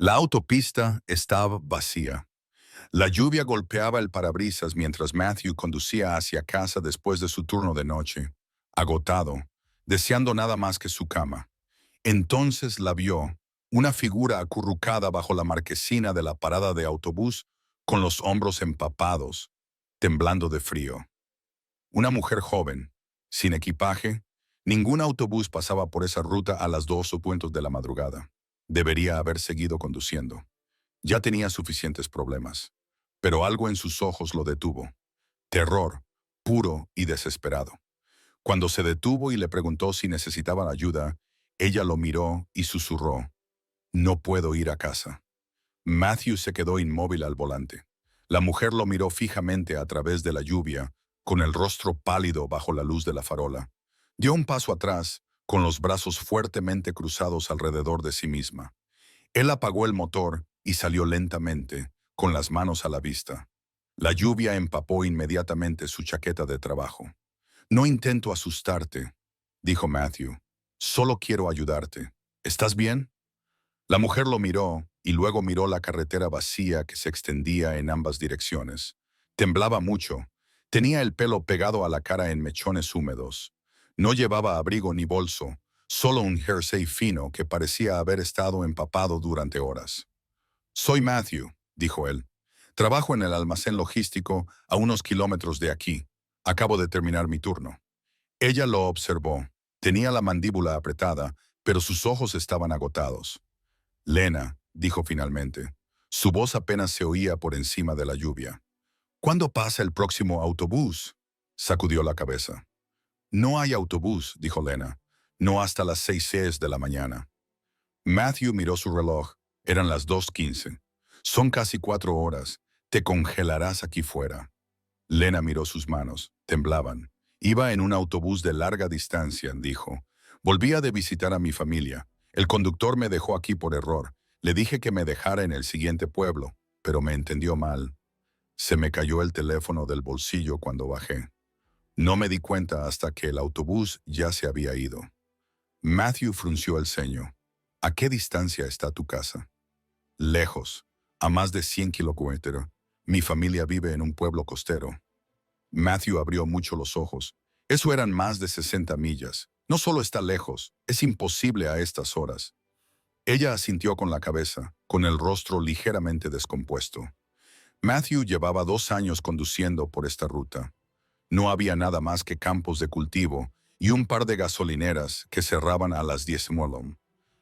La autopista estaba vacía. La lluvia golpeaba el parabrisas mientras Matthew conducía hacia casa después de su turno de noche, agotado, deseando nada más que su cama. Entonces la vio, una figura acurrucada bajo la marquesina de la parada de autobús, con los hombros empapados, temblando de frío. Una mujer joven, sin equipaje. Ningún autobús pasaba por esa ruta a las 2:00 de la madrugada. Debería haber seguido conduciendo. Ya tenía suficientes problemas. Pero algo en sus ojos lo detuvo. Terror, puro y desesperado. Cuando se detuvo y le preguntó si necesitaban ayuda, ella lo miró y susurró: «No puedo ir a casa». Matthew se quedó inmóvil al volante. La mujer lo miró fijamente a través de la lluvia, con el rostro pálido bajo la luz de la farola. Dio un paso atrás, con los brazos fuertemente cruzados alrededor de sí misma. Él apagó el motor y salió lentamente, con las manos a la vista. La lluvia empapó inmediatamente su chaqueta de trabajo. «No intento asustarte», dijo Matthew. «Solo quiero ayudarte. ¿Estás bien?». La mujer lo miró y luego miró la carretera vacía que se extendía en ambas direcciones. Temblaba mucho. Tenía el pelo pegado a la cara en mechones húmedos. No llevaba abrigo ni bolso, solo un jersey fino que parecía haber estado empapado durante horas. «Soy Matthew», dijo él. «Trabajo en el almacén logístico a unos kilómetros de aquí. Acabo de terminar mi turno». Ella lo observó. Tenía la mandíbula apretada, pero sus ojos estaban agotados. «Lena», dijo finalmente. Su voz apenas se oía por encima de la lluvia. «¿Cuándo pasa el próximo autobús?». Sacudió la cabeza. «No hay autobús», dijo Lena. «No hasta las 6:00 de la mañana». Matthew miró su reloj. Eran las 2:15. «Son casi 4 horas. Te congelarás aquí fuera». Lena miró sus manos. Temblaban. «Iba en un autobús de larga distancia», dijo. «Volvía de visitar a mi familia. El conductor me dejó aquí por error. Le dije que me dejara en el siguiente pueblo, pero me entendió mal. Se me cayó el teléfono del bolsillo cuando bajé. No me di cuenta hasta que el autobús ya se había ido». Matthew frunció el ceño. «¿A qué distancia está tu casa?» «Lejos, a más de 100 kilómetros. Mi familia vive en un pueblo costero». Matthew abrió mucho los ojos. Eso eran más de 60 millas. No solo está lejos, es imposible a estas horas. Ella asintió con la cabeza, con el rostro ligeramente descompuesto. Matthew llevaba 2 años conduciendo por esta ruta. No había nada más que campos de cultivo y un par de gasolineras que cerraban a las 10:00.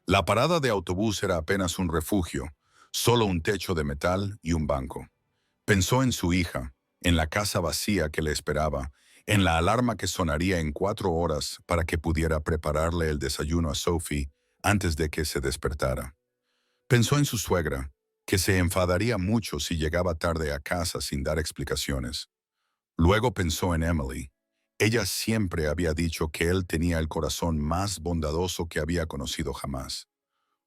La parada de autobús era apenas un refugio, solo un techo de metal y un banco. Pensó en su hija, en la casa vacía que le esperaba, en la alarma que sonaría en 4 horas para que pudiera prepararle el desayuno a Sophie antes de que se despertara. Pensó en su suegra, que se enfadaría mucho si llegaba tarde a casa sin dar explicaciones. Luego pensó en Emily. Ella siempre había dicho que él tenía el corazón más bondadoso que había conocido jamás.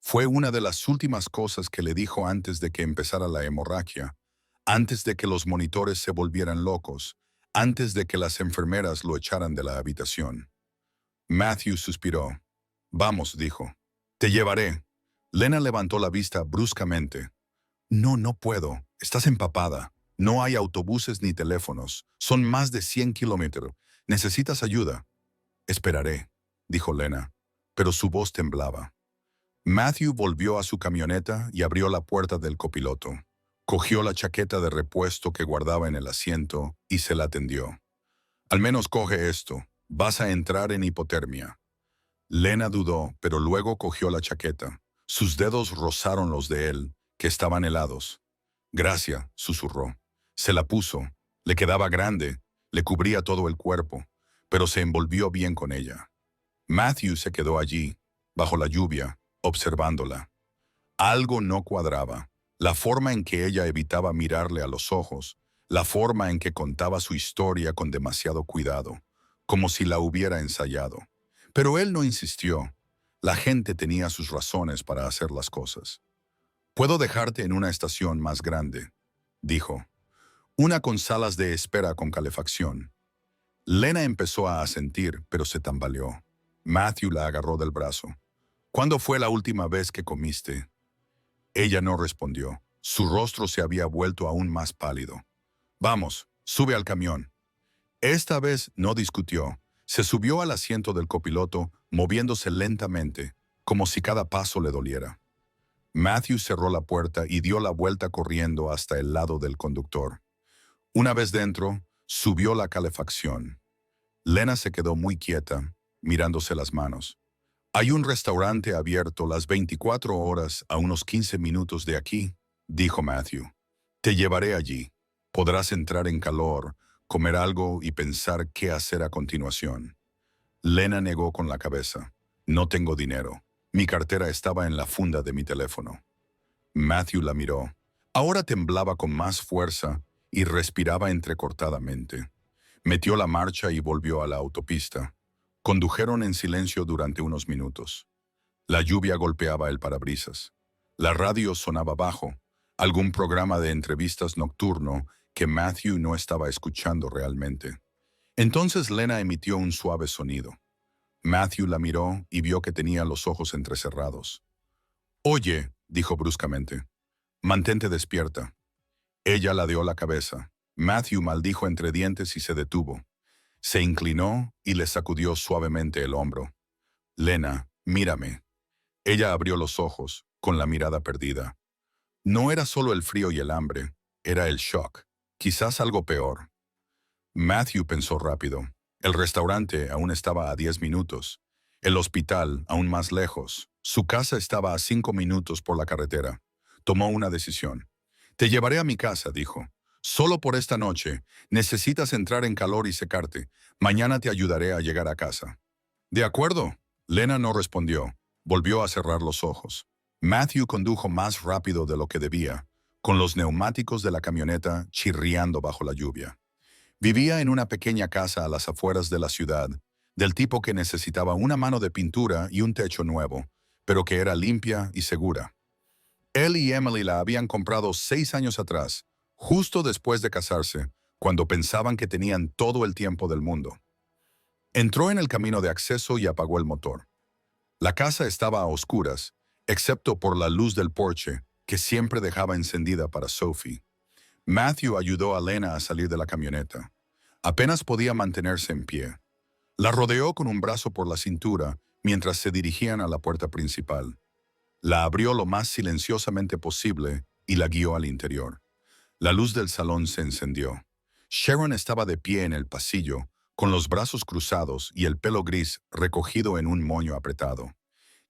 Fue una de las últimas cosas que le dijo antes de que empezara la hemorragia, antes de que los monitores se volvieran locos, antes de que las enfermeras lo echaran de la habitación. Matthew suspiró. «Vamos», dijo. «Te llevaré». Lena levantó la vista bruscamente. «No, no puedo. Estás empapada. No hay autobuses ni teléfonos. Son más de 100 kilómetros. ¿Necesitas ayuda?» «Esperaré», dijo Lena, pero su voz temblaba. Matthew volvió a su camioneta y abrió la puerta del copiloto. Cogió la chaqueta de repuesto que guardaba en el asiento y se la tendió. «Al menos coge esto. Vas a entrar en hipotermia». Lena dudó, pero luego cogió la chaqueta. Sus dedos rozaron los de él, que estaban helados. «Gracias», susurró. Se la puso. Le quedaba grande, le cubría todo el cuerpo, pero se envolvió bien con ella. Matthew se quedó allí, bajo la lluvia, observándola. Algo no cuadraba. La forma en que ella evitaba mirarle a los ojos, la forma en que contaba su historia con demasiado cuidado, como si la hubiera ensayado. Pero él no insistió. La gente tenía sus razones para hacer las cosas. «Puedo dejarte en una estación más grande», dijo. «Una con salas de espera con calefacción». Lena empezó a asentir, pero se tambaleó. Matthew la agarró del brazo. «¿Cuándo fue la última vez que comiste?» Ella no respondió. Su rostro se había vuelto aún más pálido. Vamos, sube al camión. Esta vez no discutió. Se subió al asiento del copiloto, moviéndose lentamente, como si cada paso le doliera. Matthew cerró la puerta y dio la vuelta corriendo hasta el lado del conductor. Una vez dentro, subió la calefacción. Lena se quedó muy quieta, mirándose las manos. Hay un restaurante abierto las 24 horas a unos 15 minutos de aquí, dijo Matthew. Te llevaré allí. Podrás entrar en calor, comer algo y pensar qué hacer a continuación. Lena negó con la cabeza. No tengo dinero. Mi cartera estaba en la funda de mi teléfono. Matthew la miró. Ahora temblaba con más fuerza y respiraba entrecortadamente. Metió la marcha y volvió a la autopista. Condujeron en silencio durante unos minutos. La lluvia golpeaba el parabrisas. La radio sonaba bajo, algún programa de entrevistas nocturno que Matthew no estaba escuchando realmente. Entonces Lena emitió un suave sonido. Matthew la miró y vio que tenía los ojos entrecerrados. «Oye», dijo bruscamente, «mantente despierta». Ella ladeó la cabeza. Matthew maldijo entre dientes y se detuvo. Se inclinó y le sacudió suavemente el hombro. «Lena, mírame». Ella abrió los ojos, con la mirada perdida. No era solo el frío y el hambre, era el shock. Quizás algo peor. Matthew pensó rápido. El restaurante aún estaba a 10 minutos. El hospital aún más lejos. Su casa estaba a 5 minutos por la carretera. Tomó una decisión. «Te llevaré a mi casa», dijo. «Solo por esta noche. Necesitas entrar en calor y secarte. Mañana te ayudaré a llegar a casa». «De acuerdo». Lena no respondió. Volvió a cerrar los ojos. Matthew condujo más rápido de lo que debía, con los neumáticos de la camioneta chirriando bajo la lluvia. Vivía en una pequeña casa a las afueras de la ciudad, del tipo que necesitaba una mano de pintura y un techo nuevo, pero que era limpia y segura. Él y Emily la habían comprado 6 años atrás, justo después de casarse, cuando pensaban que tenían todo el tiempo del mundo. Entró en el camino de acceso y apagó el motor. La casa estaba a oscuras, excepto por la luz del porche, que siempre dejaba encendida para Sophie. Matthew ayudó a Lena a salir de la camioneta. Apenas podía mantenerse en pie. La rodeó con un brazo por la cintura mientras se dirigían a la puerta principal. La abrió lo más silenciosamente posible y la guió al interior. La luz del salón se encendió. Sharon estaba de pie en el pasillo, con los brazos cruzados y el pelo gris recogido en un moño apretado.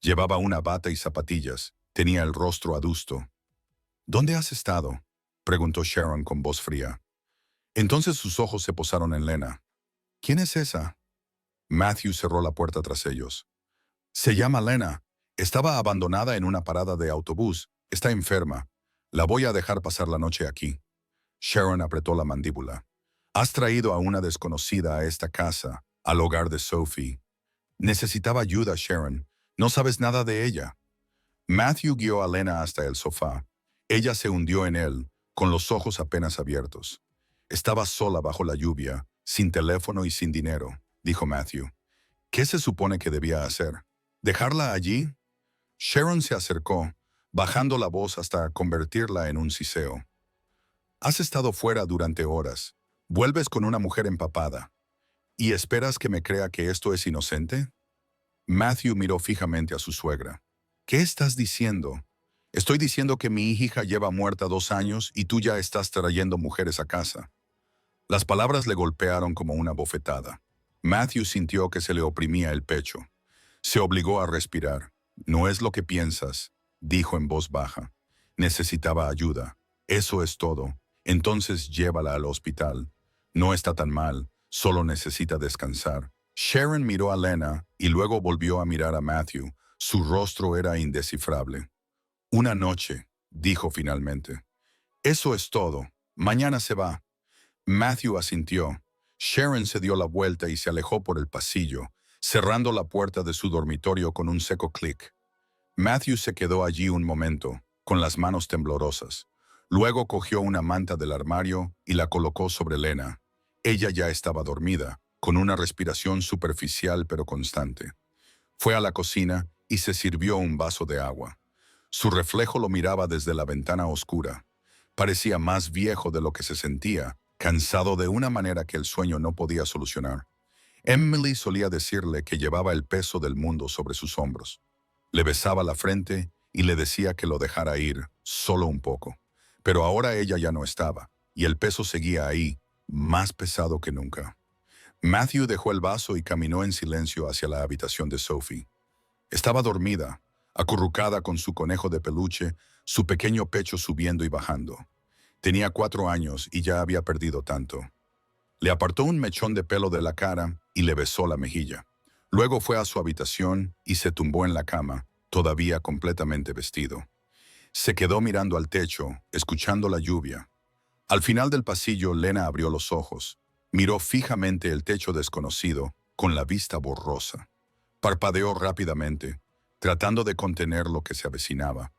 Llevaba una bata y zapatillas. Tenía el rostro adusto. «¿Dónde has estado?», preguntó Sharon con voz fría. Entonces sus ojos se posaron en Lena. «¿Quién es esa?». Matthew cerró la puerta tras ellos. «Se llama Lena. Estaba abandonada en una parada de autobús. Está enferma. La voy a dejar pasar la noche aquí». Sharon apretó la mandíbula. «Has traído a una desconocida a esta casa, al hogar de Sophie. Necesitaba ayuda, Sharon. No sabes nada de ella». Matthew guió a Lena hasta el sofá. Ella se hundió en él, con los ojos apenas abiertos. «Estaba sola bajo la lluvia, sin teléfono y sin dinero», dijo Matthew. «¿Qué se supone que debía hacer? ¿Dejarla allí?». Sharon se acercó, bajando la voz hasta convertirla en un siseo. «Has estado fuera durante horas. Vuelves con una mujer empapada. ¿Y esperas que me crea que esto es inocente?». Matthew miró fijamente a su suegra. «¿Qué estás diciendo?». «Estoy diciendo que mi hija lleva muerta 2 años y tú ya estás trayendo mujeres a casa». Las palabras le golpearon como una bofetada. Matthew sintió que se le oprimía el pecho. Se obligó a respirar. «No es lo que piensas», dijo en voz baja. «Necesitaba ayuda. Eso es todo. Entonces llévala al hospital. No está tan mal, solo necesita descansar». Sharon miró a Lena y luego volvió a mirar a Matthew. Su rostro era indescifrable. «Una noche», dijo finalmente. «Eso es todo. Mañana se va». Matthew asintió. Sharon se dio la vuelta y se alejó por el pasillo, cerrando la puerta de su dormitorio con un seco clic. Matthew se quedó allí un momento, con las manos temblorosas. Luego cogió una manta del armario y la colocó sobre Lena. Ella ya estaba dormida, con una respiración superficial pero constante. Fue a la cocina y se sirvió un vaso de agua. Su reflejo lo miraba desde la ventana oscura. Parecía más viejo de lo que se sentía, cansado de una manera que el sueño no podía solucionar. Emily solía decirle que llevaba el peso del mundo sobre sus hombros. Le besaba la frente y le decía que lo dejara ir, solo un poco. Pero ahora ella ya no estaba, y el peso seguía ahí, más pesado que nunca. Matthew dejó el vaso y caminó en silencio hacia la habitación de Sophie. Estaba dormida, acurrucada con su conejo de peluche, su pequeño pecho subiendo y bajando. Tenía 4 años y ya había perdido tanto. Le apartó un mechón de pelo de la cara y le besó la mejilla. Luego fue a su habitación y se tumbó en la cama, todavía completamente vestido. Se quedó mirando al techo, escuchando la lluvia. Al final del pasillo, Lena abrió los ojos. Miró fijamente el techo desconocido, con la vista borrosa. Parpadeó rápidamente, tratando de contener lo que se avecinaba,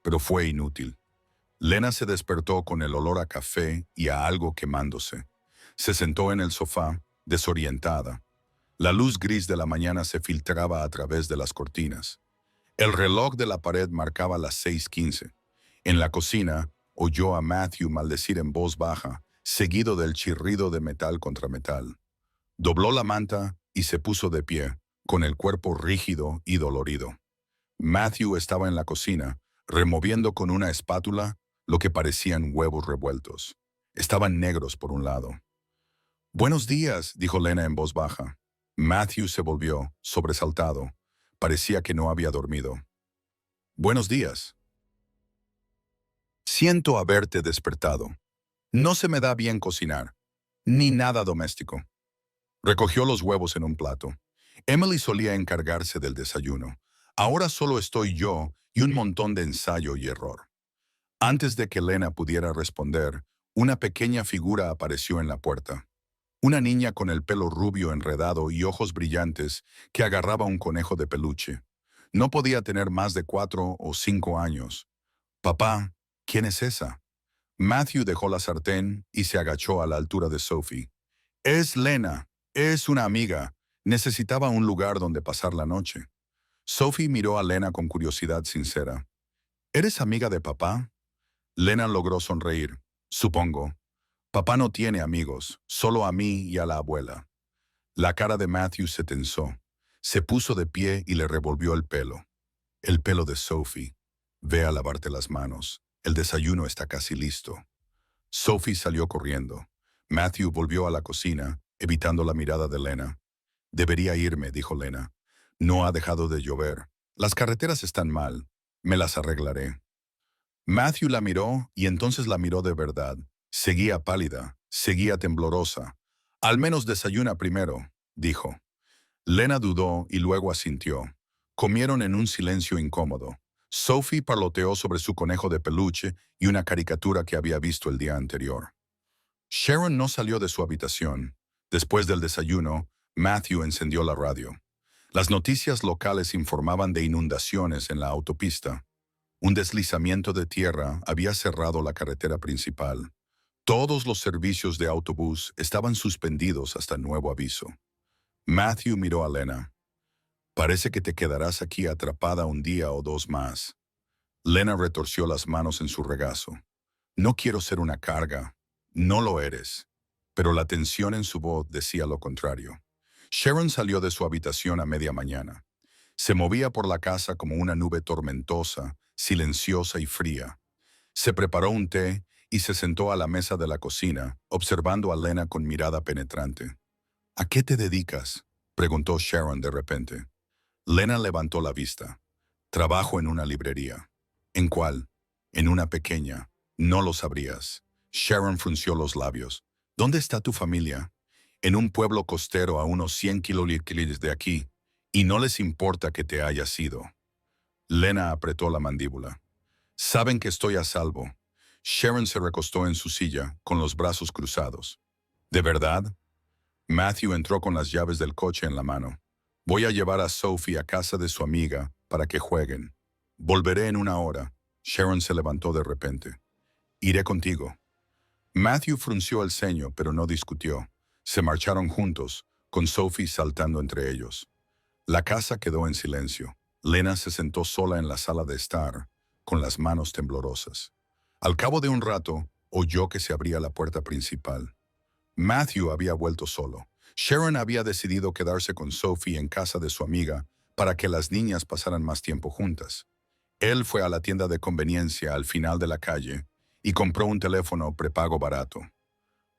pero fue inútil. Lena se despertó con el olor a café y a algo quemándose. Se sentó en el sofá, desorientada. La luz gris de la mañana se filtraba a través de las cortinas. El reloj de la pared marcaba las 6:15. En la cocina, oyó a Matthew maldecir en voz baja, seguido del chirrido de metal contra metal. Dobló la manta y se puso de pie, con el cuerpo rígido y dolorido. Matthew estaba en la cocina, removiendo con una espátula lo que parecían huevos revueltos. Estaban negros por un lado. «Buenos días», dijo Lena en voz baja. Matthew se volvió, sobresaltado. Parecía que no había dormido. «Buenos días. Siento haberte despertado. No se me da bien cocinar, ni nada doméstico». Recogió los huevos en un plato. Emily solía encargarse del desayuno. Ahora solo estoy yo y un montón de ensayo y error. Antes de que Lena pudiera responder, una pequeña figura apareció en la puerta. Una niña con el pelo rubio enredado y ojos brillantes que agarraba un conejo de peluche. No podía tener más de 4 o 5 años. «Papá, ¿quién es esa?» Matthew dejó la sartén y se agachó a la altura de Sophie. «Es Lena. Es una amiga. Necesitaba un lugar donde pasar la noche». Sophie miró a Lena con curiosidad sincera. «¿Eres amiga de papá?» Lena logró sonreír. «Supongo. Papá no tiene amigos, solo a mí y a la abuela». La cara de Matthew se tensó. Se puso de pie y le revolvió el pelo. «El pelo de Sophie. Ve a lavarte las manos. El desayuno está casi listo». Sophie salió corriendo. Matthew volvió a la cocina, evitando la mirada de Lena. «Debería irme», dijo Lena. «No ha dejado de llover. Las carreteras están mal. Me las arreglaré». Matthew la miró y entonces la miró de verdad. Seguía pálida, seguía temblorosa. «Al menos desayuna primero», dijo. Lena dudó y luego asintió. Comieron en un silencio incómodo. Sophie parloteó sobre su conejo de peluche y una caricatura que había visto el día anterior. Sharon no salió de su habitación. Después del desayuno, Matthew encendió la radio. Las noticias locales informaban de inundaciones en la autopista. Un deslizamiento de tierra había cerrado la carretera principal. Todos los servicios de autobús estaban suspendidos hasta nuevo aviso. Matthew miró a Lena. «Parece que te quedarás aquí atrapada un día o 2 más». Lena retorció las manos en su regazo. «No quiero ser una carga. No lo eres». Pero la tensión en su voz decía lo contrario. Sharon salió de su habitación a media mañana. Se movía por la casa como una nube tormentosa, silenciosa y fría. Se preparó un té y se sentó a la mesa de la cocina, observando a Lena con mirada penetrante. «¿A qué te dedicas?», preguntó Sharon de repente. Lena levantó la vista. «Trabajo en una librería». «¿En cuál?» «En una pequeña. No lo sabrías». Sharon frunció los labios. «¿Dónde está tu familia?» «En un pueblo costero a unos 100 kilómetros de aquí, y no les importa que te hayas ido». Lena apretó la mandíbula. «Saben que estoy a salvo». Sharon se recostó en su silla, con los brazos cruzados. «¿De verdad?» Matthew entró con las llaves del coche en la mano. «Voy a llevar a Sophie a casa de su amiga para que jueguen. Volveré en 1 hora». Sharon se levantó de repente. «Iré contigo». Matthew frunció el ceño, pero no discutió. Se marcharon juntos, con Sophie saltando entre ellos. La casa quedó en silencio. Lena se sentó sola en la sala de estar. con las manos temblorosas. Al cabo de un rato, oyó que se abría la puerta principal. Matthew había vuelto solo. Sharon había decidido quedarse con Sophie en casa de su amiga para que las niñas pasaran más tiempo juntas. Él fue a la tienda de conveniencia al final de la calle y compró un teléfono prepago barato.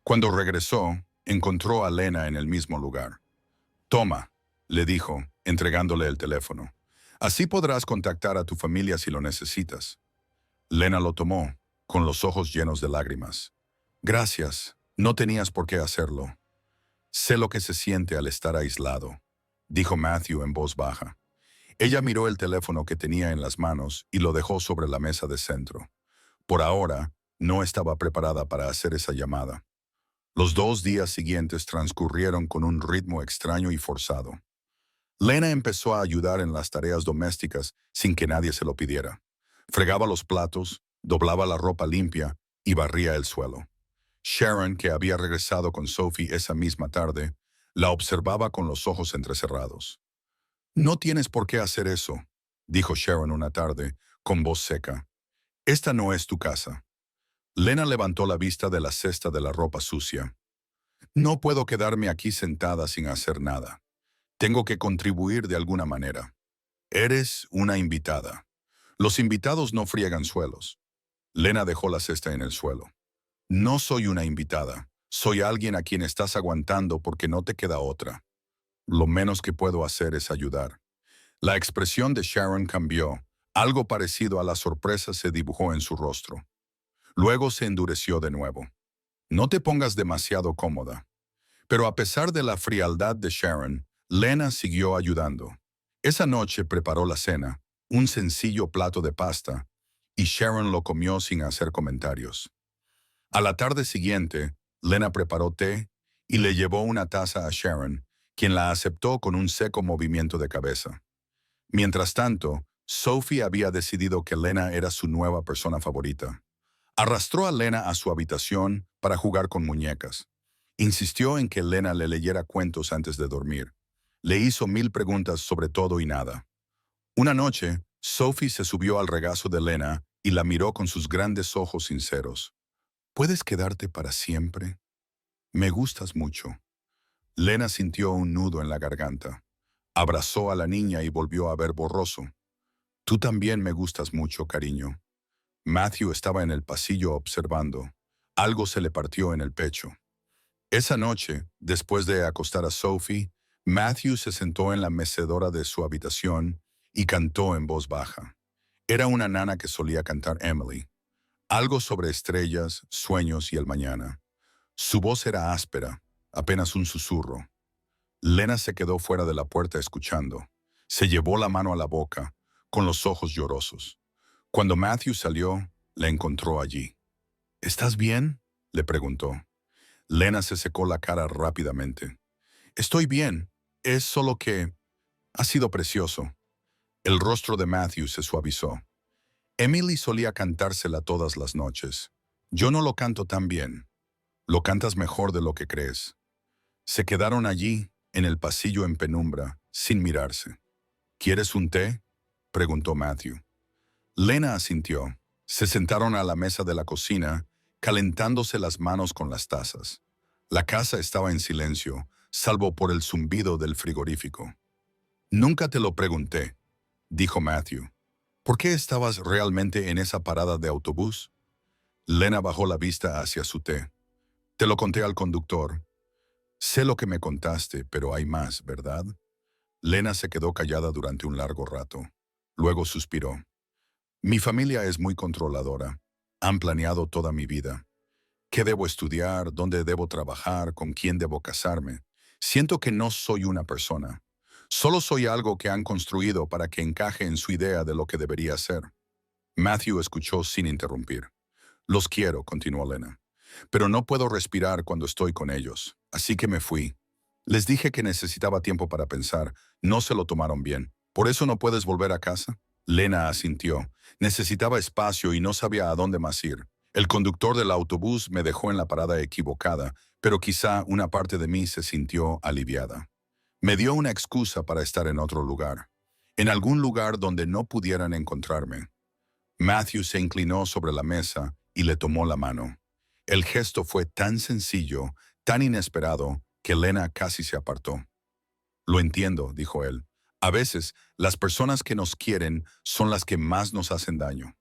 Cuando regresó, encontró a Lena en el mismo lugar. «Toma», le dijo, entregándole el teléfono. «Así podrás contactar a tu familia si lo necesitas». Lena lo tomó, con los ojos llenos de lágrimas. «Gracias, no tenías por qué hacerlo. Sé lo que se siente al estar aislado», dijo Matthew en voz baja. Ella miró el teléfono que tenía en las manos y lo dejó sobre la mesa de centro. Por ahora, no estaba preparada para hacer esa llamada. Los 2 días siguientes transcurrieron con un ritmo extraño y forzado. Lena empezó a ayudar en las tareas domésticas sin que nadie se lo pidiera. Fregaba los platos, doblaba la ropa limpia y barría el suelo. Sharon, que había regresado con Sophie esa misma tarde, la observaba con los ojos entrecerrados. «No tienes por qué hacer eso», dijo Sharon una tarde, con voz seca. «Esta no es tu casa». Lena levantó la vista de la cesta de la ropa sucia. «No puedo quedarme aquí sentada sin hacer nada. Tengo que contribuir de alguna manera. Eres una invitada. Los invitados no friegan suelos». Lena dejó la cesta en el suelo. «No soy una invitada. Soy alguien a quien estás aguantando porque no te queda otra. Lo menos que puedo hacer es ayudar». La expresión de Sharon cambió. Algo parecido a la sorpresa se dibujó en su rostro. Luego se endureció de nuevo. «No te pongas demasiado cómoda». Pero a pesar de la frialdad de Sharon, Lena siguió ayudando. Esa noche preparó la cena, un sencillo plato de pasta, y Sharon lo comió sin hacer comentarios. A la tarde siguiente, Lena preparó té y le llevó una taza a Sharon, quien la aceptó con un seco movimiento de cabeza. Mientras tanto, Sophie había decidido que Lena era su nueva persona favorita. Arrastró a Lena a su habitación para jugar con muñecas. Insistió en que Lena le leyera cuentos antes de dormir. Le hizo 1000 preguntas sobre todo y nada. Una noche, Sophie se subió al regazo de Lena y la miró con sus grandes ojos sinceros. «¿Puedes quedarte para siempre? Me gustas mucho». Lena sintió un nudo en la garganta. Abrazó a la niña y volvió a ver borroso. «Tú también me gustas mucho, cariño». Matthew estaba en el pasillo observando. Algo se le partió en el pecho. Esa noche, después de acostar a Sophie, Matthew se sentó en la mecedora de su habitación y cantó en voz baja. Era una nana que solía cantar Emily. Algo sobre estrellas, sueños y el mañana. Su voz era áspera, apenas un susurro. Lena se quedó fuera de la puerta escuchando. Se llevó la mano a la boca, con los ojos llorosos. Cuando Matthew salió, la encontró allí. «¿Estás bien?», le preguntó. Lena se secó la cara rápidamente. «Estoy bien. Es solo que... ha sido precioso». El rostro de Matthew se suavizó. «Emily solía cantársela todas las noches. Yo no lo canto tan bien. Lo cantas mejor de lo que crees». Se quedaron allí, en el pasillo en penumbra, sin mirarse. «¿Quieres un té?», preguntó Matthew. Lena asintió. Se sentaron a la mesa de la cocina, calentándose las manos con las tazas. La casa estaba en silencio, salvo por el zumbido del frigorífico. «Nunca te lo pregunté», dijo Matthew. «¿Por qué estabas realmente en esa parada de autobús?» Lena bajó la vista hacia su té. «Te lo conté al conductor. Sé lo que me contaste, pero hay más, ¿verdad?» Lena se quedó callada durante un largo rato. Luego suspiró. «Mi familia es muy controladora. Han planeado toda mi vida. ¿Qué debo estudiar? ¿Dónde debo trabajar? ¿Con quién debo casarme? Siento que no soy una persona. Solo soy algo que han construido para que encaje en su idea de lo que debería ser». Matthew escuchó sin interrumpir. «Los quiero», continuó Lena, «pero no puedo respirar cuando estoy con ellos. Así que me fui. Les dije que necesitaba tiempo para pensar. No se lo tomaron bien. ¿Por eso no puedes volver a casa?» Lena asintió. Necesitaba espacio y no sabía a dónde más ir. El conductor del autobús me dejó en la parada equivocada, pero quizá una parte de mí se sintió aliviada. Me dio una excusa para estar en otro lugar. En algún lugar donde no pudieran encontrarme. Matthew se inclinó sobre la mesa y le tomó la mano. El gesto fue tan sencillo, tan inesperado, que Lena casi se apartó. Lo entiendo, dijo él. A veces, las personas que nos quieren son las que más nos hacen daño.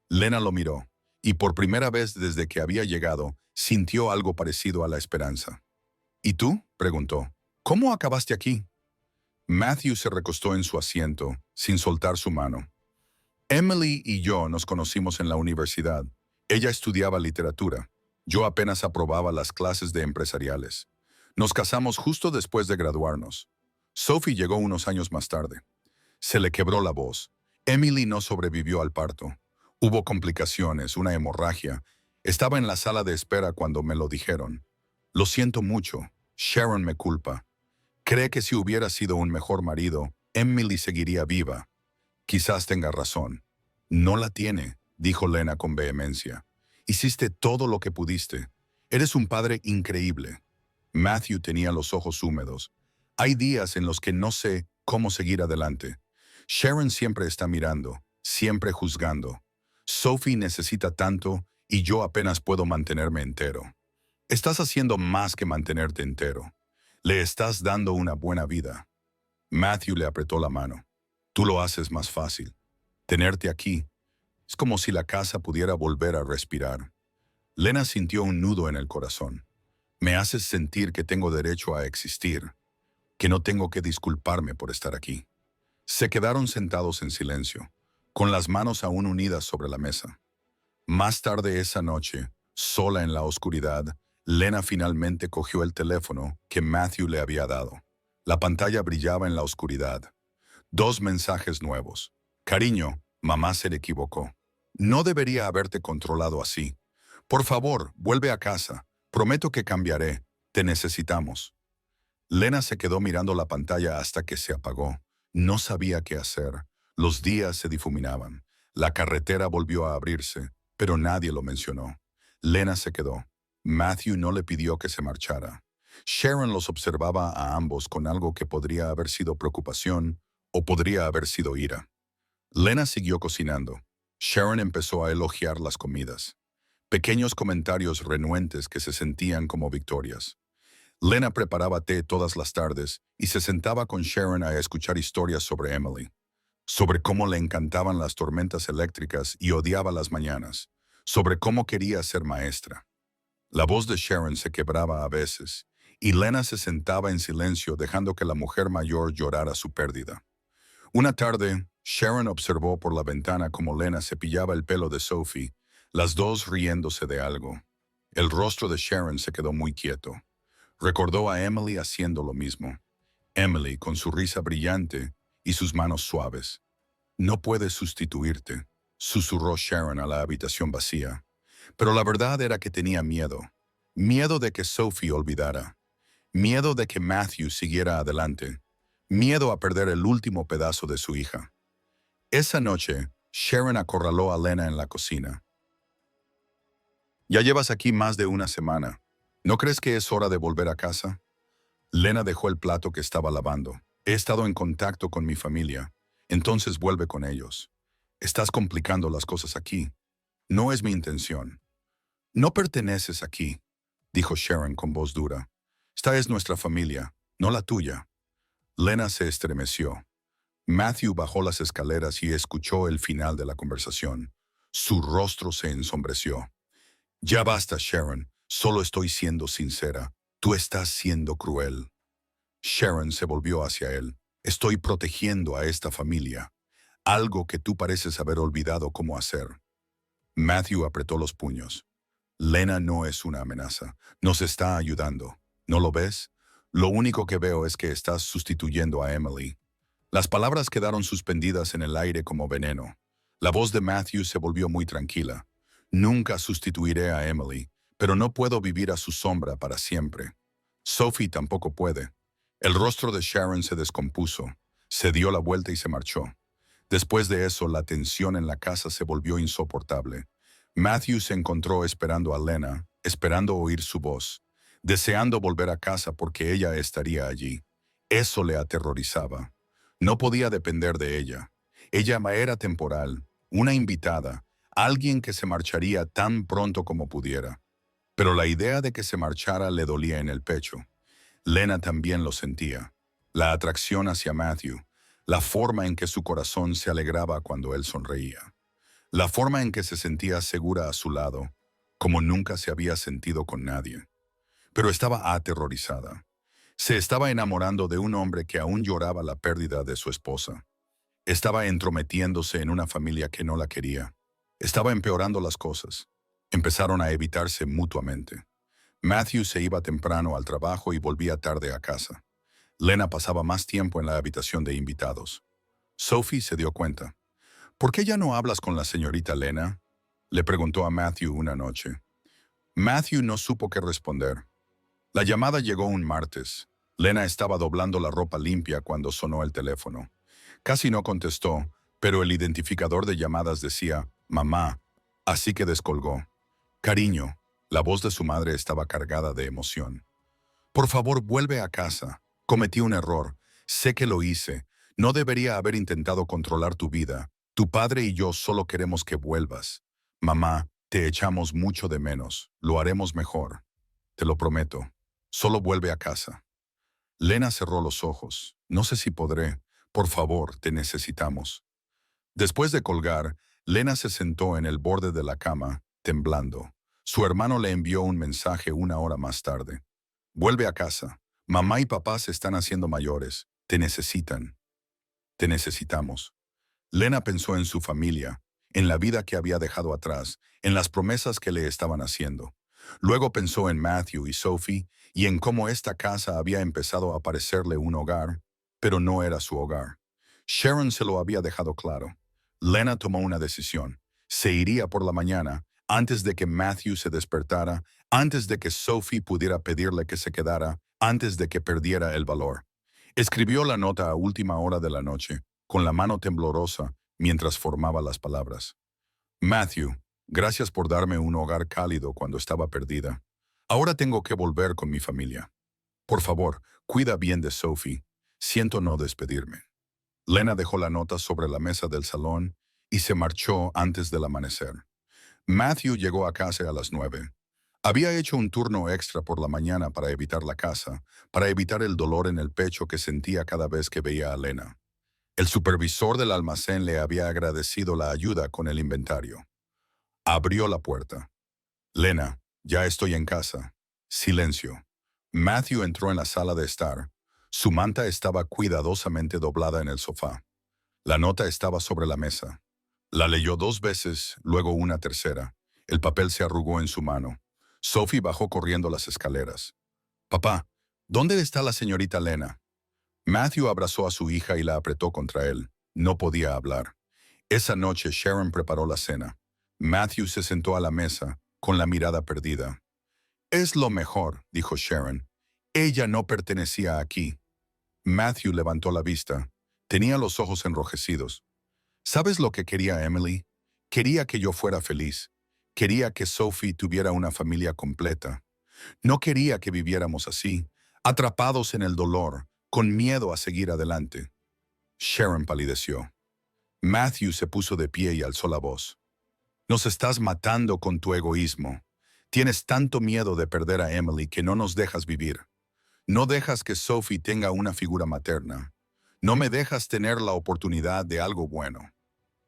Lena lo miró, y por primera vez desde que había llegado, sintió algo parecido a la esperanza. ¿Y tú?, preguntó. ¿Cómo acabaste aquí? Matthew se recostó en su asiento, sin soltar su mano. Emily y yo nos conocimos en la universidad. Ella estudiaba literatura. Yo apenas aprobaba las clases de empresariales. Nos casamos justo después de graduarnos. Sophie llegó unos años más tarde. Se le quebró la voz. Emily no sobrevivió al parto. Hubo complicaciones, una hemorragia. Estaba en la sala de espera cuando me lo dijeron. Lo siento mucho. Sharon me culpa. Cree que si hubiera sido un mejor marido, Emily seguiría viva. Quizás tenga razón. No la tiene, dijo Lena con vehemencia. Hiciste todo lo que pudiste. Eres un padre increíble. Matthew tenía los ojos húmedos. Hay días en los que no sé cómo seguir adelante. Sharon siempre está mirando, siempre juzgando. Sophie necesita tanto y yo apenas puedo mantenerme entero. Estás haciendo más que mantenerte entero. Le estás dando una buena vida. Matthew le apretó la mano. Tú lo haces más fácil. Tenerte aquí es como si la casa pudiera volver a respirar. Lena sintió un nudo en el corazón. Me haces sentir que tengo derecho a existir, que no tengo que disculparme por estar aquí. Se quedaron sentados en silencio, con las manos aún unidas sobre la mesa. Más tarde esa noche, sola en la oscuridad, Lena finalmente cogió el teléfono que Matthew le había dado. La pantalla brillaba en la oscuridad. 2 mensajes nuevos. Cariño, mamá se le equivocó. No debería haberte controlado así. Por favor, vuelve a casa. Prometo que cambiaré. Te necesitamos. Lena se quedó mirando la pantalla hasta que se apagó. No sabía qué hacer. Los días se difuminaban. La carretera volvió a abrirse, pero nadie lo mencionó. Lena se quedó. Matthew no le pidió que se marchara. Sharon los observaba a ambos con algo que podría haber sido preocupación o podría haber sido ira. Lena siguió cocinando. Sharon empezó a elogiar las comidas. Pequeños comentarios renuentes que se sentían como victorias. Lena preparaba té todas las tardes y se sentaba con Sharon a escuchar historias sobre Emily, sobre cómo le encantaban las tormentas eléctricas y odiaba las mañanas, sobre cómo quería ser maestra. La voz de Sharon se quebraba a veces, y Lena se sentaba en silencio dejando que la mujer mayor llorara su pérdida. Una tarde, Sharon observó por la ventana cómo Lena cepillaba el pelo de Sophie, las dos riéndose de algo. El rostro de Sharon se quedó muy quieto. Recordó a Emily haciendo lo mismo. Emily con su risa brillante y sus manos suaves. No puedes sustituirte, susurró Sharon a la habitación vacía. Pero la verdad era que tenía miedo. Miedo de que Sophie olvidara. Miedo de que Matthew siguiera adelante. Miedo a perder el último pedazo de su hija. Esa noche, Sharon acorraló a Lena en la cocina. Ya llevas aquí más de una semana. ¿No crees que es hora de volver a casa? Lena dejó el plato que estaba lavando. He estado en contacto con mi familia. Entonces vuelve con ellos. Estás complicando las cosas aquí. No es mi intención. No perteneces aquí, dijo Sharon con voz dura. Esta es nuestra familia, no la tuya. Lena se estremeció. Matthew bajó las escaleras y escuchó el final de la conversación. Su rostro se ensombreció. Ya basta, Sharon. Solo estoy siendo sincera. Tú estás siendo cruel. Sharon se volvió hacia él. Estoy protegiendo a esta familia. Algo que tú pareces haber olvidado cómo hacer. Matthew apretó los puños. Lena no es una amenaza. Nos está ayudando. ¿No lo ves? Lo único que veo es que estás sustituyendo a Emily. Las palabras quedaron suspendidas en el aire como veneno. La voz de Matthew se volvió muy tranquila. Nunca sustituiré a Emily, pero no puedo vivir a su sombra para siempre. Sophie tampoco puede. El rostro de Sharon se descompuso. Se dio la vuelta y se marchó. Después de eso, la tensión en la casa se volvió insoportable. Matthew se encontró esperando a Lena, esperando oír su voz, deseando volver a casa porque ella estaría allí. Eso le aterrorizaba. No podía depender de ella. Ella era temporal, una invitada, alguien que se marcharía tan pronto como pudiera. Pero la idea de que se marchara le dolía en el pecho. Lena también lo sentía. La atracción hacia Matthew, la forma en que su corazón se alegraba cuando él sonreía, la forma en que se sentía segura a su lado, como nunca se había sentido con nadie. Pero estaba aterrorizada. Se estaba enamorando de un hombre que aún lloraba la pérdida de su esposa. Estaba entrometiéndose en una familia que no la quería. Estaba empeorando las cosas. Empezaron a evitarse mutuamente. Matthew se iba temprano al trabajo y volvía tarde a casa. Lena pasaba más tiempo en la habitación de invitados. Sophie se dio cuenta. ¿Por qué ya no hablas con la señorita Lena?, le preguntó a Matthew una noche. Matthew no supo qué responder. La llamada llegó un martes. Lena estaba doblando la ropa limpia cuando sonó el teléfono. Casi no contestó, pero el identificador de llamadas decía, «Mamá», así que descolgó. «Cariño», la voz de su madre estaba cargada de emoción. «Por favor, vuelve a casa. Cometí un error. Sé que lo hice. No debería haber intentado controlar tu vida. Tu padre y yo solo queremos que vuelvas. Mamá, te echamos mucho de menos. Lo haremos mejor. Te lo prometo. Solo vuelve a casa». Lena cerró los ojos. «No sé si podré. Por favor, te necesitamos». Después de colgar, Lena se sentó en el borde de la cama, temblando. Su hermano le envió un mensaje una hora más tarde. «Vuelve a casa. Mamá y papá se están haciendo mayores. Te necesitan. Te necesitamos». Lena pensó en su familia, en la vida que había dejado atrás, en las promesas que le estaban haciendo. Luego pensó en Matthew y Sophie y en cómo esta casa había empezado a parecerle un hogar, pero no era su hogar. Sharon se lo había dejado claro. Lena tomó una decisión. Se iría por la mañana, antes de que Matthew se despertara, antes de que Sophie pudiera pedirle que se quedara, antes de que perdiera el valor. Escribió la nota a última hora de la noche, con la mano temblorosa, mientras formaba las palabras. «Matthew, gracias por darme un hogar cálido cuando estaba perdida. Ahora tengo que volver con mi familia. Por favor, cuida bien de Sophie. Siento no despedirme». Lena dejó la nota sobre la mesa del salón y se marchó antes del amanecer. Matthew llegó a casa a las 9. Había hecho un turno extra por la mañana para evitar la casa, para evitar el dolor en el pecho que sentía cada vez que veía a Lena. El supervisor del almacén le había agradecido la ayuda con el inventario. Abrió la puerta. «Lena, ya estoy en casa». Silencio. Matthew entró en la sala de estar. Su manta estaba cuidadosamente doblada en el sofá. La nota estaba sobre la mesa. La leyó 2 veces, luego una tercera. El papel se arrugó en su mano. Sophie bajó corriendo las escaleras. «Papá, ¿dónde está la señorita Lena?». Matthew abrazó a su hija y la apretó contra él. No podía hablar. Esa noche Sharon preparó la cena. Matthew se sentó a la mesa, con la mirada perdida. «Es lo mejor», dijo Sharon. «Ella no pertenecía aquí». Matthew levantó la vista. Tenía los ojos enrojecidos. «¿Sabes lo que quería Emily? Quería que yo fuera feliz. Quería que Sophie tuviera una familia completa. No quería que viviéramos así, atrapados en el dolor, con miedo a seguir adelante». Sharon palideció. Matthew se puso de pie y alzó la voz. «Nos estás matando con tu egoísmo. Tienes tanto miedo de perder a Emily que no nos dejas vivir. No dejas que Sophie tenga una figura materna. No me dejas tener la oportunidad de algo bueno.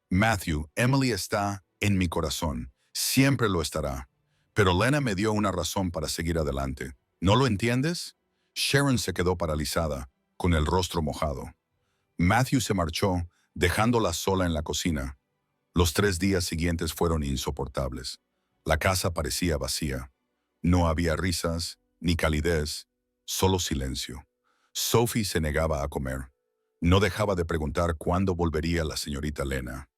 Matthew, Emily está en mi corazón. Siempre lo estará. Pero Lena me dio una razón para seguir adelante. ¿No lo entiendes?». Sharon se quedó paralizada, con el rostro mojado. Matthew se marchó, dejándola sola en la cocina. Los 3 días siguientes fueron insoportables. La casa parecía vacía. No había risas, ni calidez, solo silencio. Sophie se negaba a comer. No dejaba de preguntar cuándo volvería la señorita Lena.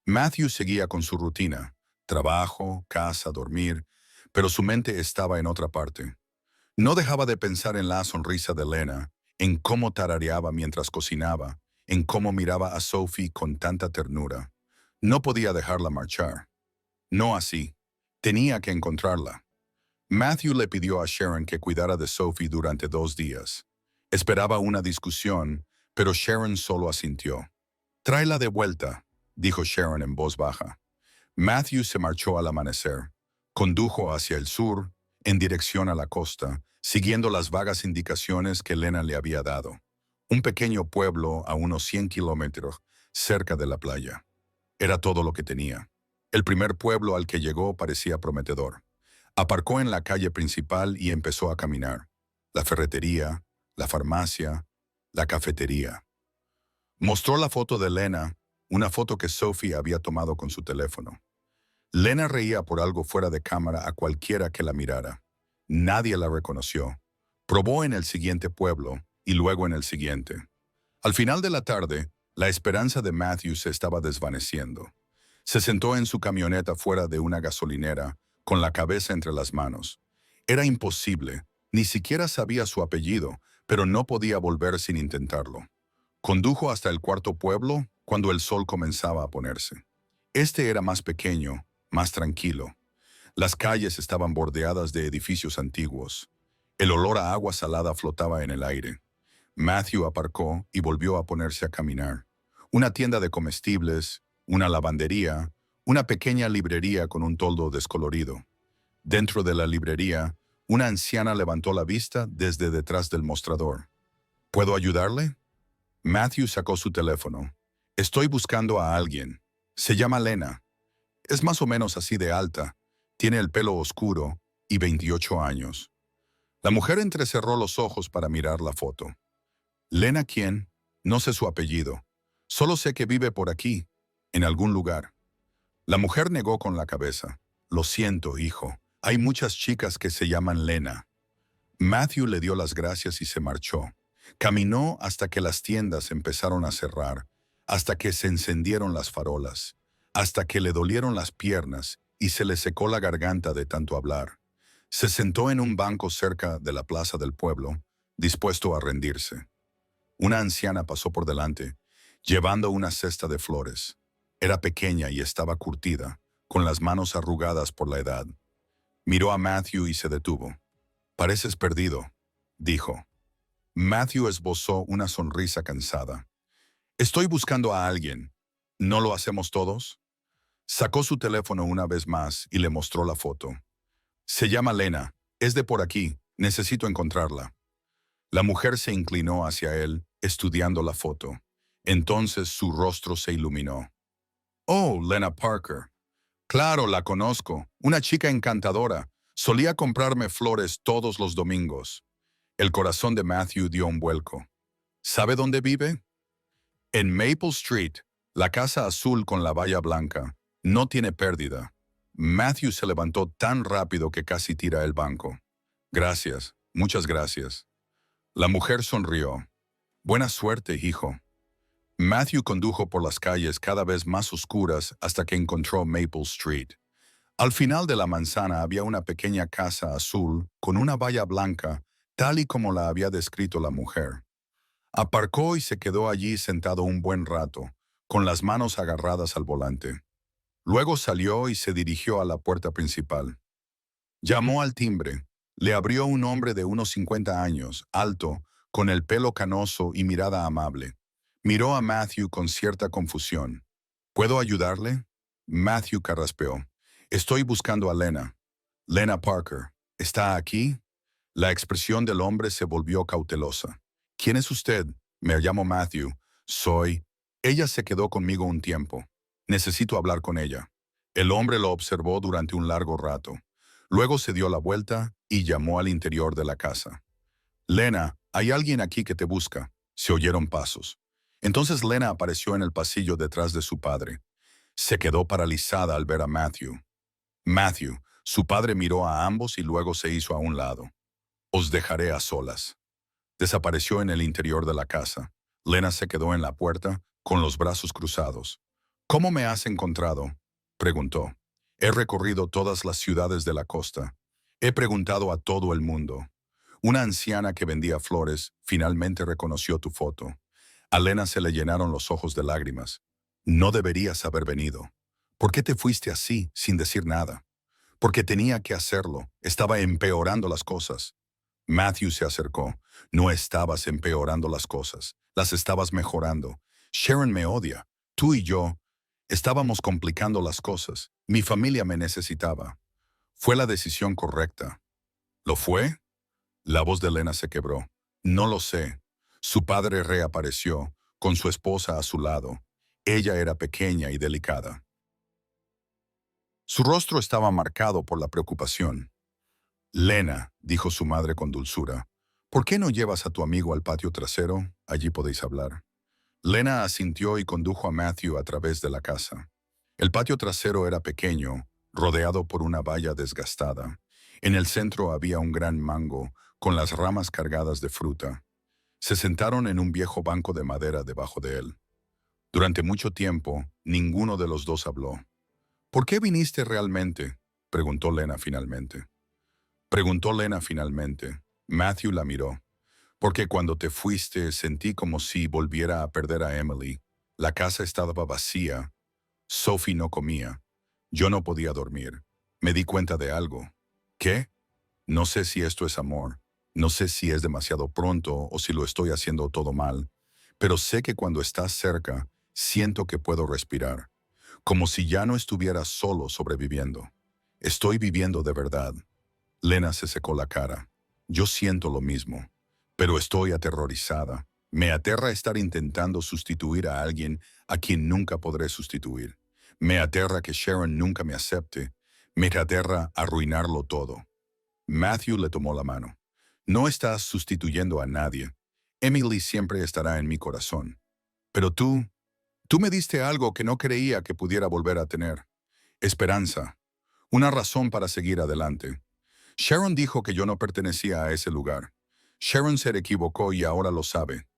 Matthew seguía con su rutina, trabajo, casa, dormir, pero su mente estaba en otra parte. No dejaba de pensar en la sonrisa de Lena, en cómo tarareaba mientras cocinaba, en cómo miraba a Sophie con tanta ternura. No podía dejarla marchar. No así. Tenía que encontrarla. Matthew le pidió a Sharon que cuidara de Sophie durante 2 días. Esperaba una discusión, pero Sharon solo asintió. «Tráela de vuelta». dijo Sharon en voz baja. Matthew se marchó al amanecer. Condujo hacia el sur, en dirección a la costa, siguiendo las vagas indicaciones que Lena le había dado. Un pequeño pueblo a unos 100 kilómetros, cerca de la playa. Era todo lo que tenía. El primer pueblo al que llegó parecía prometedor. Aparcó en la calle principal y empezó a caminar. La ferretería, la farmacia, la cafetería. Mostró la foto de Lena, una foto que Sophie había tomado con su teléfono. Lena reía por algo fuera de cámara a cualquiera que la mirara. Nadie la reconoció. Probó en el siguiente pueblo y luego en el siguiente. Al final de la tarde, la esperanza de Matthew se estaba desvaneciendo. Se sentó en su camioneta fuera de una gasolinera, con la cabeza entre las manos. Era imposible, ni siquiera sabía su apellido, pero no podía volver sin intentarlo. Condujo hasta el cuarto pueblo cuando el sol comenzaba a ponerse. Este era más pequeño, más tranquilo. Las calles estaban bordeadas de edificios antiguos. El olor a agua salada flotaba en el aire. Matthew aparcó y volvió a ponerse a caminar. Una tienda de comestibles, una lavandería, una pequeña librería con un toldo descolorido. Dentro de la librería, una anciana levantó la vista desde detrás del mostrador. ¿Puedo ayudarle? Matthew sacó su teléfono. Estoy buscando a alguien. Se llama Lena. Es más o menos así de alta. Tiene el pelo oscuro y 28 años. La mujer entrecerró los ojos para mirar la foto. ¿Lena quién? No sé su apellido. Solo sé que vive por aquí, en algún lugar. La mujer negó con la cabeza. Lo siento, hijo. Hay muchas chicas que se llaman Lena. Matthew le dio las gracias y se marchó. Caminó hasta que las tiendas empezaron a cerrar, hasta que se encendieron las farolas, hasta que le dolieron las piernas y se le secó la garganta de tanto hablar. Se sentó en un banco cerca de la plaza del pueblo, dispuesto a rendirse. Una anciana pasó por delante, llevando una cesta de flores. Era pequeña y estaba curtida, con las manos arrugadas por la edad. Miró a Matthew y se detuvo. «Pareces perdido», dijo. Matthew esbozó una sonrisa cansada. «Estoy buscando a alguien. ¿No lo hacemos todos?» Sacó su teléfono una vez más y le mostró la foto. «Se llama Lena. Es de por aquí. Necesito encontrarla». La mujer se inclinó hacia él, estudiando la foto. Entonces su rostro se iluminó. «Oh, Lena Parker. Claro, la conozco. Una chica encantadora. Solía comprarme flores todos los domingos». El corazón de Matthew dio un vuelco. ¿Sabe dónde vive? En Maple Street, la casa azul con la valla blanca. No tiene pérdida. Matthew se levantó tan rápido que casi tira el banco. «Gracias, muchas gracias». La mujer sonrió. «Buena suerte, hijo». Matthew condujo por las calles cada vez más oscuras hasta que encontró Maple Street. Al final de la manzana había una pequeña casa azul con una valla blanca, tal y como la había descrito la mujer. Aparcó y se quedó allí sentado un buen rato, con las manos agarradas al volante. Luego salió y se dirigió a la puerta principal. Llamó al timbre. Le abrió un hombre de unos 50 años, alto, con el pelo canoso y mirada amable. Miró a Matthew con cierta confusión. «¿Puedo ayudarle?» Matthew carraspeó. «Estoy buscando a Lena». «Lena Parker. ¿Está aquí?» La expresión del hombre se volvió cautelosa. «¿Quién es usted?» «Me llamo Matthew. Soy...» «Ella se quedó conmigo un tiempo. Necesito hablar con ella». El hombre lo observó durante un largo rato. Luego se dio la vuelta y llamó al interior de la casa. «Lena, hay alguien aquí que te busca». Se oyeron pasos. Entonces Lena apareció en el pasillo detrás de su padre. Se quedó paralizada al ver a Matthew. «Matthew», su padre miró a ambos y luego se hizo a un lado. «Os dejaré a solas». Desapareció en el interior de la casa. Lena se quedó en la puerta, con los brazos cruzados. «¿Cómo me has encontrado?», preguntó. «He recorrido todas las ciudades de la costa. He preguntado a todo el mundo». Una anciana que vendía flores finalmente reconoció tu foto. A Lena se le llenaron los ojos de lágrimas. «No deberías haber venido. ¿Por qué te fuiste así, sin decir nada?» «Porque tenía que hacerlo. Estaba empeorando las cosas». Matthew se acercó. «No estabas empeorando las cosas. Las estabas mejorando. Sharon me odia. Tú y yo...» Estábamos complicando las cosas. Mi familia me necesitaba. Fue la decisión correcta. ¿Lo fue? La voz de Lena se quebró. No lo sé. Su padre reapareció, con su esposa a su lado. Ella era pequeña y delicada. Su rostro estaba marcado por la preocupación. Lena, dijo su madre con dulzura, ¿por qué no llevas a tu amigo al patio trasero? Allí podéis hablar. Lena asintió y condujo a Matthew a través de la casa. El patio trasero era pequeño, rodeado por una valla desgastada. En el centro había un gran mango, con las ramas cargadas de fruta. Se sentaron en un viejo banco de madera debajo de él. Durante mucho tiempo, ninguno de los dos habló. ¿Por qué viniste realmente? Preguntó Lena finalmente. Matthew la miró. Porque cuando te fuiste sentí como si volviera a perder a Emily. La casa estaba vacía. Sophie no comía. Yo no podía dormir. Me di cuenta de algo. ¿Qué? No sé si esto es amor. No sé si es demasiado pronto o si lo estoy haciendo todo mal. Pero sé que cuando estás cerca, siento que puedo respirar. Como si ya no estuviera solo sobreviviendo. Estoy viviendo de verdad. Lena se secó la cara. Yo siento lo mismo. Pero estoy aterrorizada. Me aterra estar intentando sustituir a alguien a quien nunca podré sustituir. Me aterra que Sharon nunca me acepte. Me aterra arruinarlo todo. Matthew le tomó la mano. No estás sustituyendo a nadie. Emily siempre estará en mi corazón. Pero tú me diste algo que no creía que pudiera volver a tener. Esperanza. Una razón para seguir adelante. Sharon dijo que yo no pertenecía a ese lugar. Sharon se equivocó y ahora lo sabe.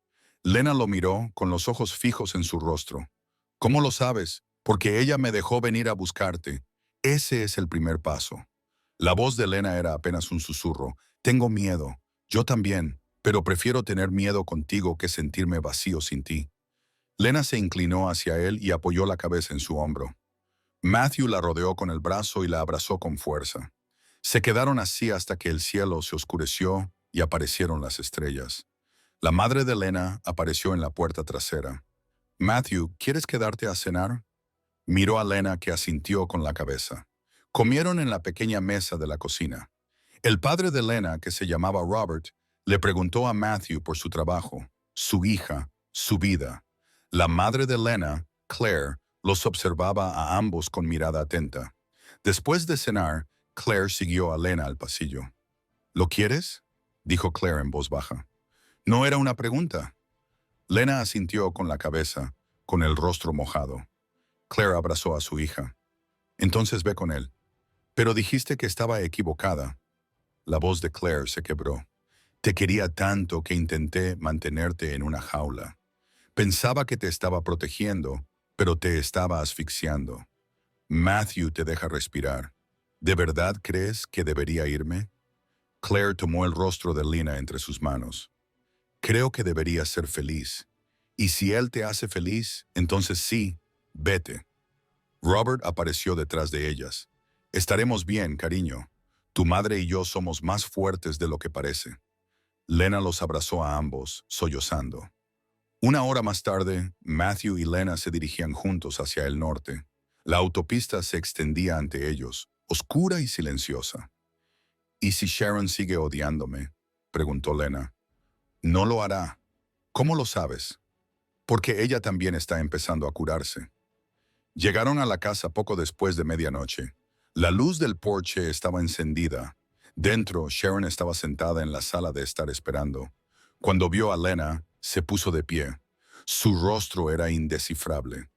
Lena lo miró con los ojos fijos en su rostro. ¿Cómo lo sabes? Porque ella me dejó venir a buscarte. Ese es el primer paso. La voz de Lena era apenas un susurro. Tengo miedo. Yo también. Pero prefiero tener miedo contigo que sentirme vacío sin ti. Lena se inclinó hacia él y apoyó la cabeza en su hombro. Matthew la rodeó con el brazo y la abrazó con fuerza. Se quedaron así hasta que el cielo se oscureció y aparecieron las estrellas. La madre de Lena apareció en la puerta trasera. Matthew, ¿quieres quedarte a cenar? Miró a Lena, que asintió con la cabeza. Comieron en la pequeña mesa de la cocina. El padre de Lena, que se llamaba Robert, le preguntó a Matthew por su trabajo, su hija, su vida. La madre de Lena, Claire, los observaba a ambos con mirada atenta. Después de cenar, Claire siguió a Lena al pasillo. ¿Lo quieres? Dijo Claire en voz baja. No era una pregunta. Lena asintió con la cabeza, con el rostro mojado. Claire abrazó a su hija. Entonces ve con él. Pero dijiste que estaba equivocada. La voz de Claire se quebró. Te quería tanto que intenté mantenerte en una jaula. Pensaba que te estaba protegiendo, pero te estaba asfixiando. Matthew te deja respirar. ¿De verdad crees que debería irme? Claire tomó el rostro de Lena entre sus manos. Creo que deberías ser feliz. Y si él te hace feliz, entonces sí, vete. Robert apareció detrás de ellas. Estaremos bien, cariño. Tu madre y yo somos más fuertes de lo que parece. Lena los abrazó a ambos, sollozando. Una hora más tarde, Matthew y Lena se dirigían juntos hacia el norte. La autopista se extendía ante ellos, oscura y silenciosa. ¿Y si Sharon sigue odiándome? Preguntó Lena. No lo hará. ¿Cómo lo sabes? Porque ella también está empezando a curarse. Llegaron a la casa poco después de medianoche. La luz del porche estaba encendida. Dentro, Sharon estaba sentada en la sala de estar esperando. Cuando vio a Lena, se puso de pie. Su rostro era indescifrable.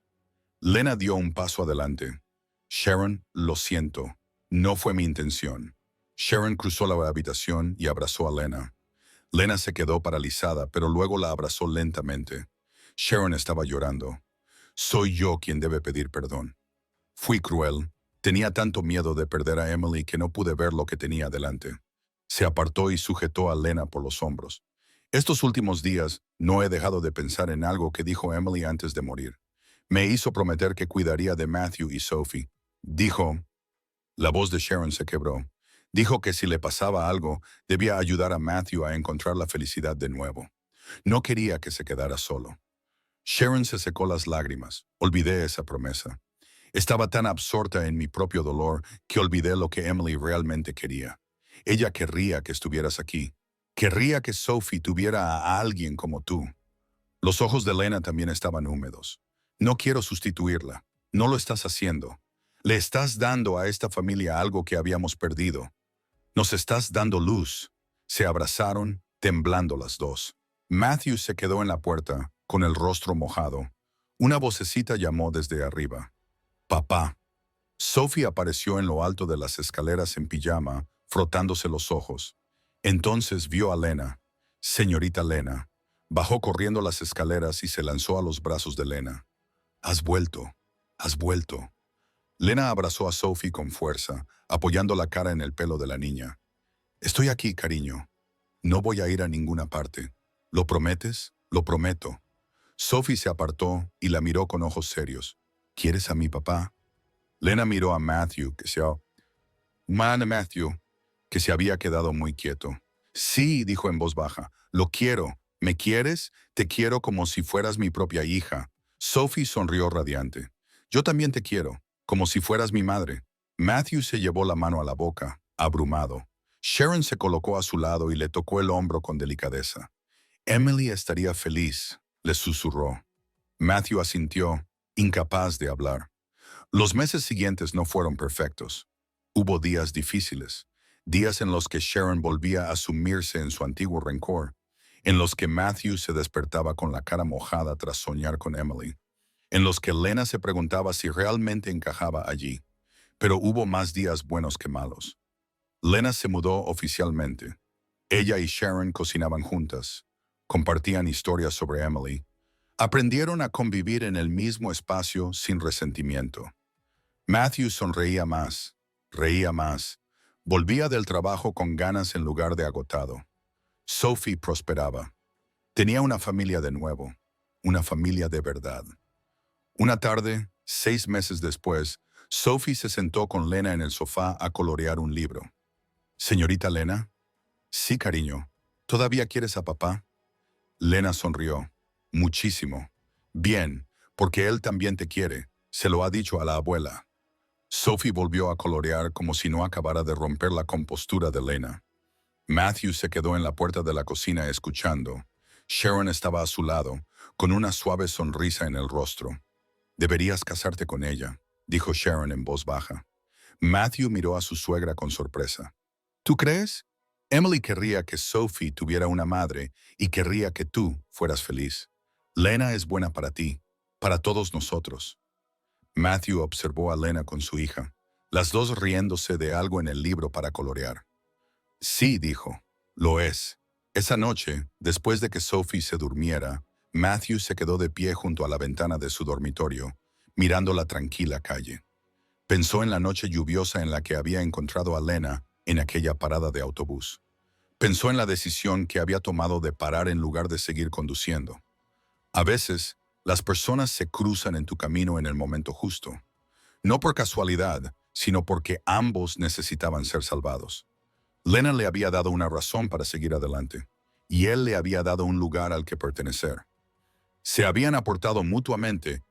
Lena dio un paso adelante. Sharon, lo siento. No fue mi intención. Sharon cruzó la habitación y abrazó a Lena. Lena se quedó paralizada, pero luego la abrazó lentamente. Sharon estaba llorando. Soy yo quien debe pedir perdón. Fui cruel. Tenía tanto miedo de perder a Emily que no pude ver lo que tenía delante. Se apartó y sujetó a Lena por los hombros. Estos últimos días no he dejado de pensar en algo que dijo Emily antes de morir. Me hizo prometer que cuidaría de Matthew y Sophie. Dijo, la voz de Sharon se quebró. Dijo que si le pasaba algo, debía ayudar a Matthew a encontrar la felicidad de nuevo. No quería que se quedara solo. Sharon se secó las lágrimas. Olvidé esa promesa. Estaba tan absorta en mi propio dolor que olvidé lo que Emily realmente quería. Ella querría que estuvieras aquí. Querría que Sophie tuviera a alguien como tú. Los ojos de Lena también estaban húmedos. No quiero sustituirla. No lo estás haciendo. Le estás dando a esta familia algo que habíamos perdido. Nos estás dando luz. Se abrazaron, temblando las dos. Matthew se quedó en la puerta, con el rostro mojado. Una vocecita llamó desde arriba. Papá. Sophie apareció en lo alto de las escaleras en pijama, frotándose los ojos. Entonces vio a Lena. Señorita Lena. Bajó corriendo las escaleras y se lanzó a los brazos de Lena. Has vuelto. Has vuelto. Lena abrazó a Sophie con fuerza, apoyando la cara en el pelo de la niña. Estoy aquí, cariño. No voy a ir a ninguna parte. ¿Lo prometes? Lo prometo. Sophie se apartó y la miró con ojos serios. ¿Quieres a mi papá? Lena miró a Matthew, que se había quedado muy quieto. Sí, dijo en voz baja. Lo quiero. ¿Me quieres? Te quiero como si fueras mi propia hija. Sophie sonrió radiante. Yo también te quiero, como si fueras mi madre. Matthew se llevó la mano a la boca, abrumado. Sharon se colocó a su lado y le tocó el hombro con delicadeza. Emily estaría feliz, le susurró. Matthew asintió, incapaz de hablar. Los meses siguientes no fueron perfectos. Hubo días difíciles, días en los que Sharon volvía a sumirse en su antiguo rencor, en los que Matthew se despertaba con la cara mojada tras soñar con Emily, en los que Lena se preguntaba si realmente encajaba allí. Pero hubo más días buenos que malos. Lena se mudó oficialmente. Ella y Sharon cocinaban juntas, compartían historias sobre Emily, aprendieron a convivir en el mismo espacio sin resentimiento. Matthew sonreía más, reía más, volvía del trabajo con ganas en lugar de agotado. Sophie prosperaba. Tenía una familia de nuevo, una familia de verdad. Una tarde, 6 meses después, Sophie se sentó con Lena en el sofá a colorear un libro. «¿Señorita Lena?» «Sí, cariño. ¿Todavía quieres a papá?» Lena sonrió. «Muchísimo. Bien, porque él también te quiere. Se lo ha dicho a la abuela». Sophie volvió a colorear como si no acabara de romper la compostura de Lena. Matthew se quedó en la puerta de la cocina escuchando. Sharon estaba a su lado, con una suave sonrisa en el rostro. «Deberías casarte con ella», dijo Sharon en voz baja. Matthew miró a su suegra con sorpresa. «¿Tú crees? Emily querría que Sophie tuviera una madre y querría que tú fueras feliz. Lena es buena para ti, para todos nosotros». Matthew observó a Lena con su hija, las dos riéndose de algo en el libro para colorear. «Sí», dijo, «lo es». Esa noche, después de que Sophie se durmiera, Matthew se quedó de pie junto a la ventana de su dormitorio, mirando la tranquila calle. Pensó en la noche lluviosa en la que había encontrado a Lena en aquella parada de autobús. Pensó en la decisión que había tomado de parar en lugar de seguir conduciendo. A veces, las personas se cruzan en tu camino en el momento justo. No por casualidad, sino porque ambos necesitaban ser salvados. Lena le había dado una razón para seguir adelante, y él le había dado un lugar al que pertenecer. Se habían aportado mutuamente